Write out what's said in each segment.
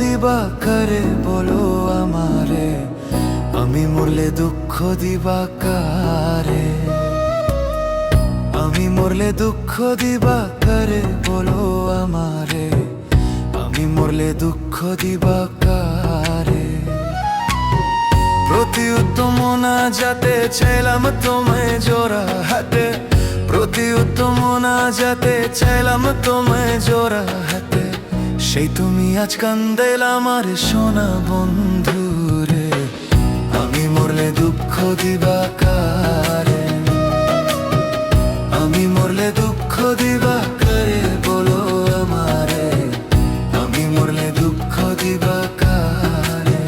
দিবা কারে বলো আমারে, আমি মরলে দুঃখ দিবা কারে, আমি মরলে দুঃখ দিবা কারে বলো আমারে, আমি মরলে দুঃখ দিবা কারে। প্রতি উত্তম না যাতে চাইলাম তোমায় জোড়া হাতে, প্রতি উত্তম না যাতে চাইলাম তোমায় জোড়া হাতে, সেই তুমি আজ কান্দাইলা আমার সোনা বন্ধু রে। আমি মরলে দুঃখ দিবা কারে, আমি মরলে দুঃখ দিবা কারে বলো আমারে, আমি মরলে দুঃখ দিবা কারে।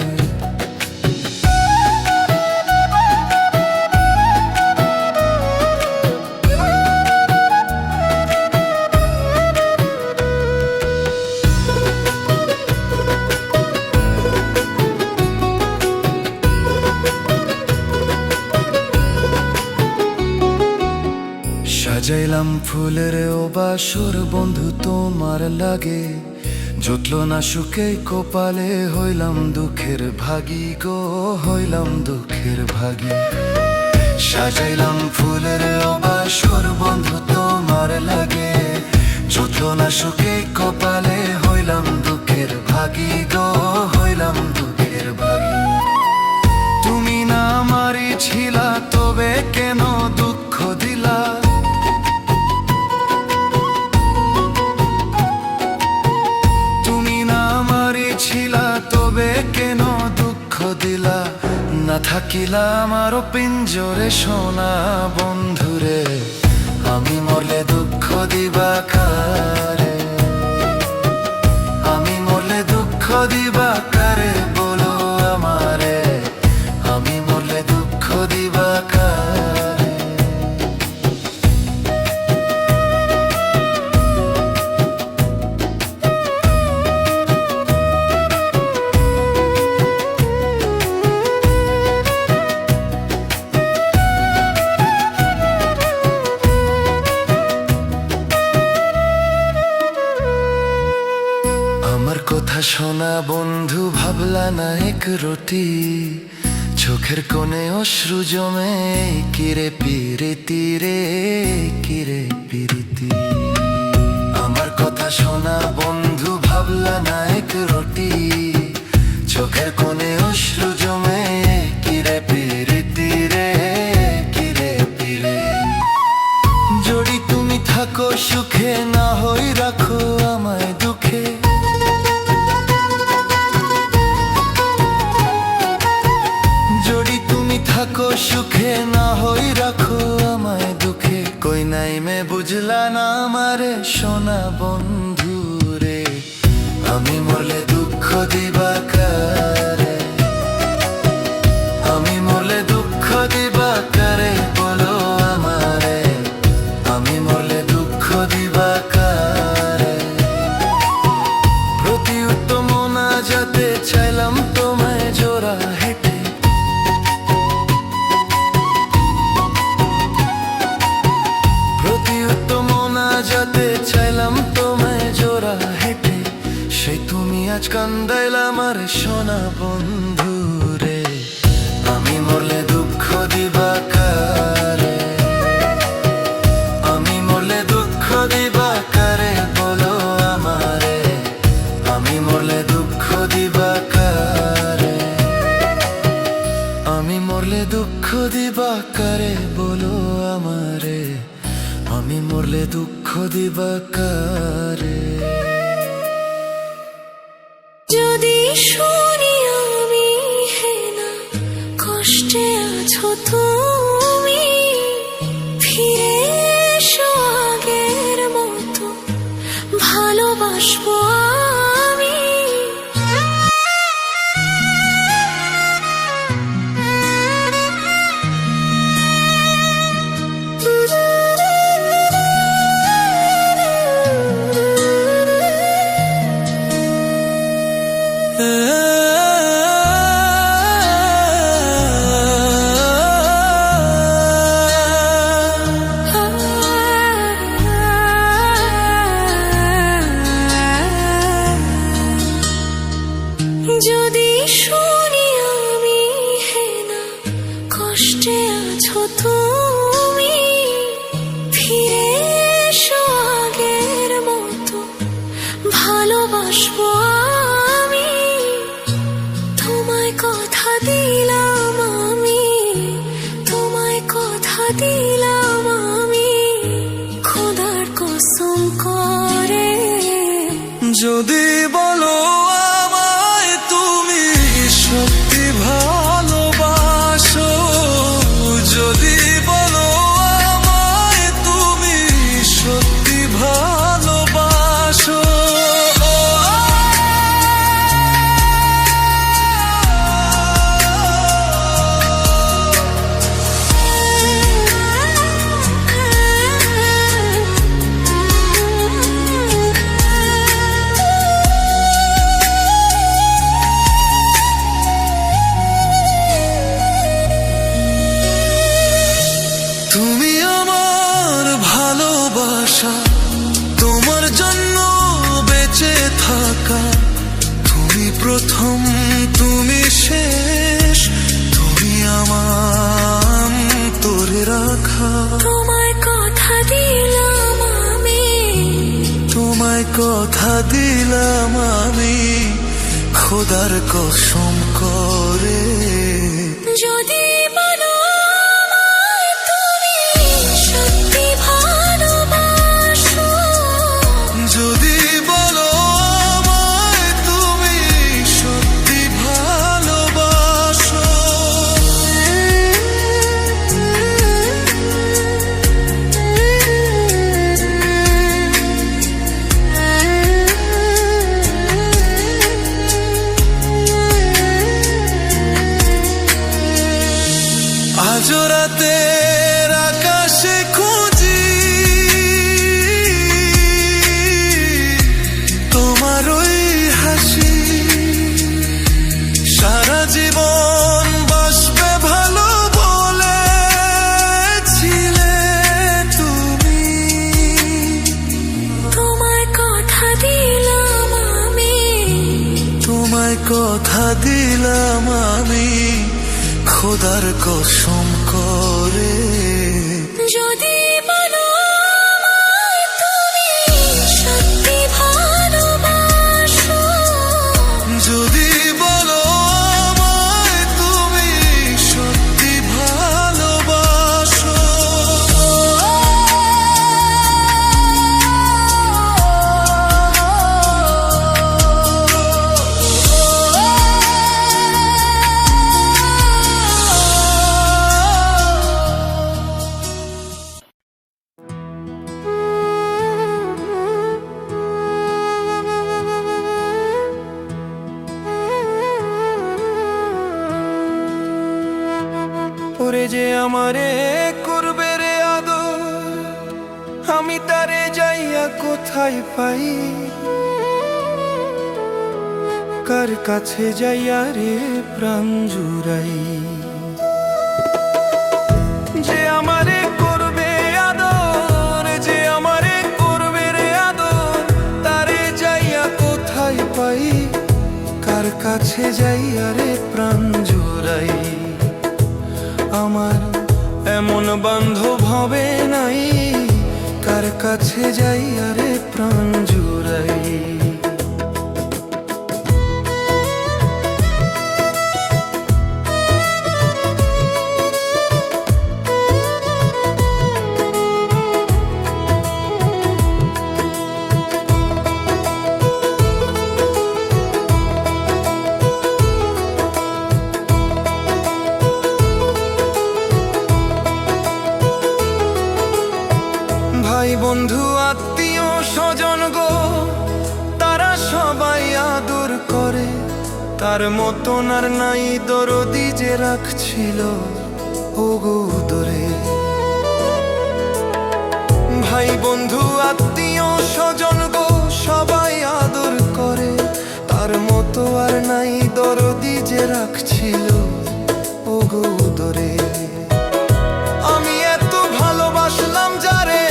সাজাইলাম ফুলের ও বাসর বন্ধু তোমার লাগে, জুটলো না সুখে কপালে, হইলাম দুঃখের ভাগী গো, হইলাম দুঃখের ভাগী। সাজাইলাম ফুলের ও বাসর বন্ধু তোমার লাগে, জুটলো না সুখে কপালে, হইলাম দুঃখের ভাগী গো, হইলাম দুঃখের ভাগী। তুমি না আমারই ছিলা তবে কেন দুঃখ দিলা, ছিলা তবে কেন দুঃখ দিলা, না থাকিলা আমারও পিঞ্জরে সোনা বন্ধুরে। আমি মরলে দুঃখ দিবা কারে, আমি মরলে দুঃখ দিবা কারে বলো আমারে, আমি মরলে দুঃখ দিবা কারে। আমার কথা শোনা বন্ধু ভাবলা না এক রতি, চোখের কোণে অশ্রু জমে, কিরে পিরিতি রে কিরে পিরিতি। আমার কথা শোনা বন্ধু ভাবলা না এক রতি, চোখের কোণে অশ্রু জমে, কিরে পিরিতি রে কিরে পিরে। যদি তুমি থাকো সুখে না হই রাখো আমায় দুঃখে, থাকো সুখে না হই রাখো আমায় দুঃখে। কই নাই মে বুঝলা না আমারে সোনা বন্ধু রে, আমি মরলে দুঃখ দিবা কারে, আমি মরলে দুঃখ দিবা কারে বলো আমারে, আমি মরলে দুঃখ দিবা কারে। প্রতি উত্তম না যাতে চাইলাম তোমায় জোড়া হেঁটে, যাতে চাইলাম তোমায় জোড়া হেঁটে, সেই তুমি আজ কান্দাইলা আমার সোনা বন্ধু রে। আমি মরলে দুঃখ দিবা কারে, আমি মরলে দুঃখ দিবা কারে বলো আমারে, আমি মরলে দুঃখ দিবা কারে, আমি মরলে দুঃখ দিবা কারে বলো আমারে, আমি মরলে দুঃখ দিবা কারে। যদি শুনি আমি হেনা কষ্টে আছো তুমি, ফিরে এসো আগের মতো ভালোবাসবো আমি। ভালোবাসা, তোমার জন্য বেঁচে থাকা। তুমি প্রথম, তুমি শেষ, তুমি আমার তোরে রাখা। তোমায় কথা দিলাম আমি, তোমায় কথা দিলাম আমি, খোদার কসম করে। যদি বলো আমায় তুমি সত্যি ভালোবাসো, যদি বলো আমায় তুমি সত্যি ভালোবাসো। আজ রাতের আকাশে খুঁজি তোমার ওই হাসি, সারা জীবন বাসবে ভালো বলেছিলে তুমি। তোমায় কথা দিলাম আমি, তোমায় কথা দিলাম আমি, খোদার কসম করে। যদি বলো আমায় তুমি সত্যি ভালোবাসো, যদি বলো আমায় তুমি সত্যি ভালোবাসো। ওরে যে আমারে করবে রে আদর, আমি তারে যাইয়া কোথায় পাই? কার কাছে যাইয়া রে প্রাণ জুড়াই? যে আমারে করবে আদর, যে আমারে করবে রে আদর, তারে যাইয়া কোথায় পাই? কার কাছে যাইয়া রে প্রাণ জুড়াই? আমার এমন বান্ধব হবে নাই, কার কাছে যাই আরে প্রাণ জুড়াই? ভাই বন্ধু আত্মীয় স্বজন গো, তারা সবাই আদর করে, তার মতন আর নাই দরদি যে রাখছিল ও গো দরে। ভাই বন্ধু আত্মীয় স্বজন গো, সবাই আদর করে, তার মতো আর নাই দরদি যে রাখছিল ও গো দরে। আমি এত ভালোবাসলাম যারে,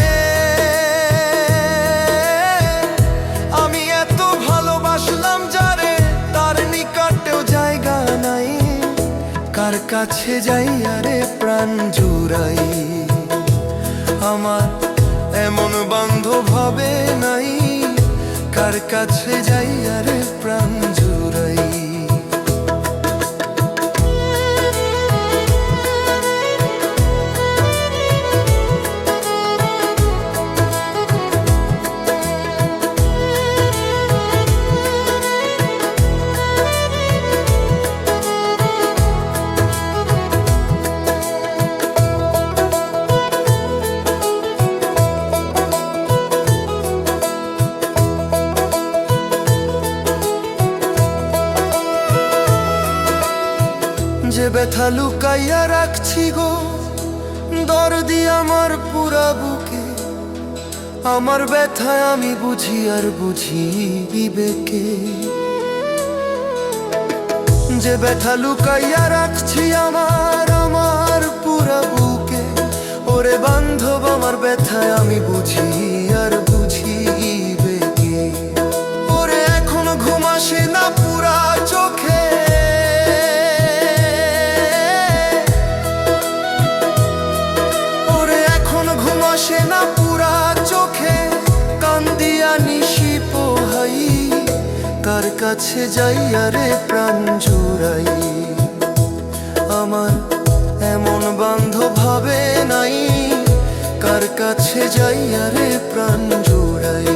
আমি এত ভালোবাসলাম যারে, তার নিকটেও জায়গা নাই, কার কাছে যাই আরে প্রাণ জুড়াই? আমার এমন বান্ধব হবে নাই, কার কাছে যাই আরে প্রাণ জুড়াই? যে ব্যথা লুকাইয়া রাখছি গো, দরদি আমার পুরা বুকে, আমার ব্যথায় আমি বুঝি আর বুঝি বিবেকে। যে ব্যথা লুকাইয়া রাখছি আমার আমার পুরা বুকে, ওরে বান্ধব আমার ব্যথায় আমি বুঝি আসে না পুরা চোখে, ওরে এখন ঘুম আসে না পুরা চোখে, কান্দিয়া নিশি পোহাই, কার কাছে যাইয়া রে প্রাণ জুড়াই। আমার এমন বান্ধব ভাবে নাই, কার কাছে যাইয়া রে প্রাণ জুড়াই।